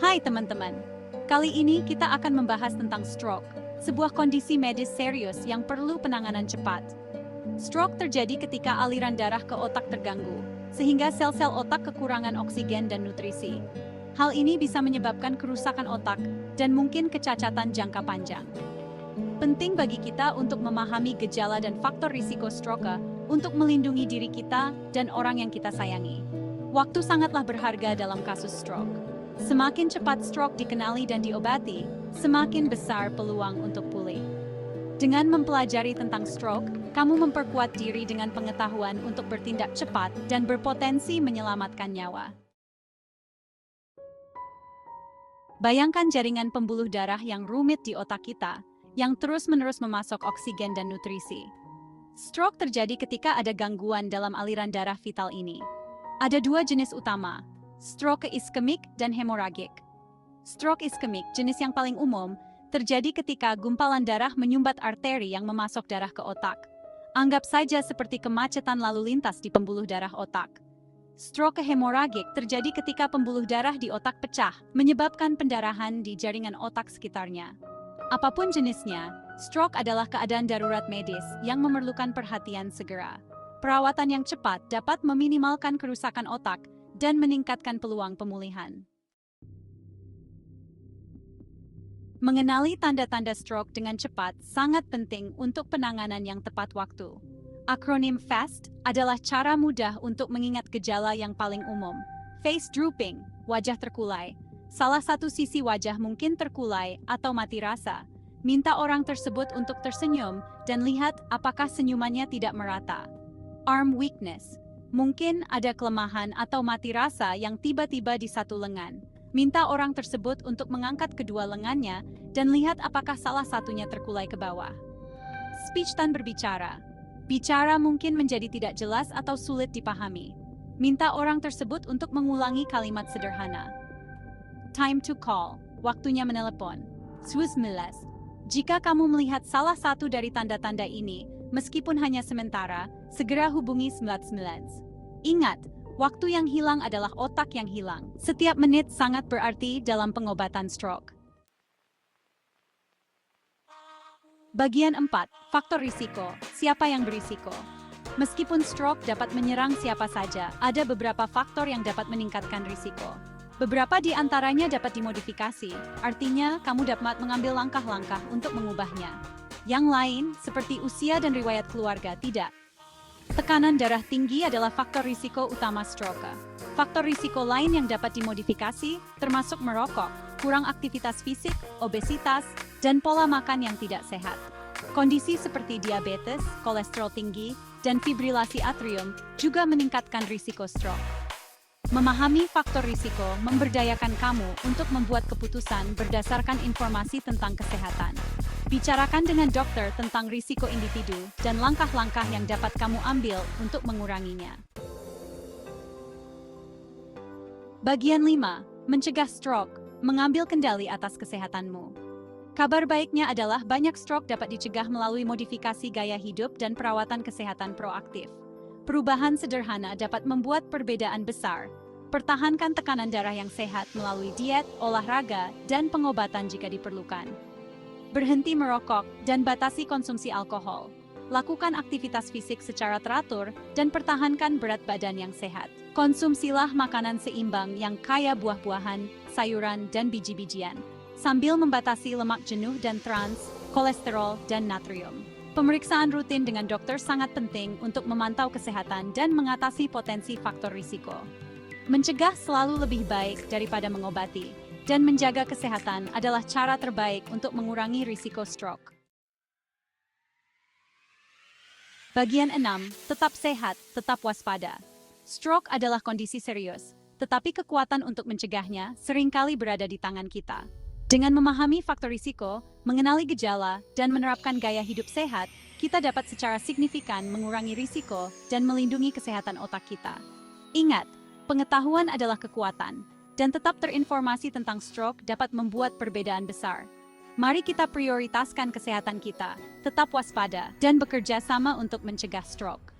Hai teman-teman, kali ini kita akan membahas tentang stroke, sebuah kondisi medis serius yang perlu penanganan cepat. Stroke terjadi ketika aliran darah ke otak terganggu, sehingga sel-sel otak kekurangan oksigen dan nutrisi. Hal ini bisa menyebabkan kerusakan otak dan mungkin kecacatan jangka panjang. Penting bagi kita untuk memahami gejala dan faktor risiko stroke untuk melindungi diri kita dan orang yang kita sayangi. Waktu sangatlah berharga dalam kasus stroke. Semakin cepat stroke dikenali dan diobati, semakin besar peluang untuk pulih. Dengan mempelajari tentang stroke, kamu memperkuat diri dengan pengetahuan untuk bertindak cepat dan berpotensi menyelamatkan nyawa. Bayangkan jaringan pembuluh darah yang rumit di otak kita, yang terus-menerus memasok oksigen dan nutrisi. Stroke terjadi ketika ada gangguan dalam aliran darah vital ini. Ada dua jenis utama, stroke iskemik dan hemoragik. Stroke iskemik, jenis yang paling umum, terjadi ketika gumpalan darah menyumbat arteri yang memasok darah ke otak. Anggap saja seperti kemacetan lalu lintas di pembuluh darah otak. Stroke hemoragik terjadi ketika pembuluh darah di otak pecah, menyebabkan pendarahan di jaringan otak sekitarnya. Apapun jenisnya, stroke adalah keadaan darurat medis yang memerlukan perhatian segera. Perawatan yang cepat dapat meminimalkan kerusakan otak dan meningkatkan peluang pemulihan. Mengenali tanda-tanda stroke dengan cepat sangat penting untuk penanganan yang tepat waktu. Akronim FAST adalah cara mudah untuk mengingat gejala yang paling umum. Face drooping, wajah terkulai. Salah satu sisi wajah mungkin terkulai atau mati rasa. Minta orang tersebut untuk tersenyum dan lihat apakah senyumannya tidak merata. Arm weakness. Mungkin ada kelemahan atau mati rasa yang tiba-tiba di satu lengan. Minta orang tersebut untuk mengangkat kedua lengannya dan lihat apakah salah satunya terkulai ke bawah. Speech tan berbicara. Bicara mungkin menjadi tidak jelas atau sulit dipahami. Minta orang tersebut untuk mengulangi kalimat sederhana. Time to call. Waktunya menelepon. 19. Jika kamu melihat salah satu dari tanda-tanda ini, meskipun hanya sementara, segera hubungi 99. Ingat, waktu yang hilang adalah otak yang hilang. Setiap menit sangat berarti dalam pengobatan stroke. Bagian 4. Faktor risiko. Siapa yang berisiko? Meskipun stroke dapat menyerang siapa saja, ada beberapa faktor yang dapat meningkatkan risiko. Beberapa di antaranya dapat dimodifikasi, artinya kamu dapat mengambil langkah-langkah untuk mengubahnya. Yang lain, seperti usia dan riwayat keluarga, tidak. Tekanan darah tinggi adalah faktor risiko utama stroke. Faktor risiko lain yang dapat dimodifikasi termasuk merokok, kurang aktivitas fisik, obesitas, dan pola makan yang tidak sehat. Kondisi seperti diabetes, kolesterol tinggi, dan fibrilasi atrium juga meningkatkan risiko stroke. Memahami faktor risiko memberdayakan kamu untuk membuat keputusan berdasarkan informasi tentang kesehatan. Bicarakan dengan dokter tentang risiko individu dan langkah-langkah yang dapat kamu ambil untuk menguranginya. Bagian 5. Mencegah stroke, mengambil kendali atas kesehatanmu. Kabar baiknya adalah banyak stroke dapat dicegah melalui modifikasi gaya hidup dan perawatan kesehatan proaktif. Perubahan sederhana dapat membuat perbedaan besar. Pertahankan tekanan darah yang sehat melalui diet, olahraga, dan pengobatan jika diperlukan. Berhenti merokok dan batasi konsumsi alkohol. Lakukan aktivitas fisik secara teratur dan pertahankan berat badan yang sehat. Konsumsilah makanan seimbang yang kaya buah-buahan, sayuran, dan biji-bijian, sambil membatasi lemak jenuh dan trans, kolesterol, dan natrium. Pemeriksaan rutin dengan dokter sangat penting untuk memantau kesehatan dan mengatasi potensi faktor risiko. Mencegah selalu lebih baik daripada mengobati, dan menjaga kesehatan adalah cara terbaik untuk mengurangi risiko stroke. Bagian 6. Tetap sehat, tetap waspada. Stroke adalah kondisi serius, tetapi kekuatan untuk mencegahnya seringkali berada di tangan kita. Dengan memahami faktor risiko, mengenali gejala, dan menerapkan gaya hidup sehat, kita dapat secara signifikan mengurangi risiko dan melindungi kesehatan otak kita. Ingat, pengetahuan adalah kekuatan, dan tetap terinformasi tentang stroke dapat membuat perbedaan besar. Mari kita prioritaskan kesehatan kita, tetap waspada, dan bekerja sama untuk mencegah stroke.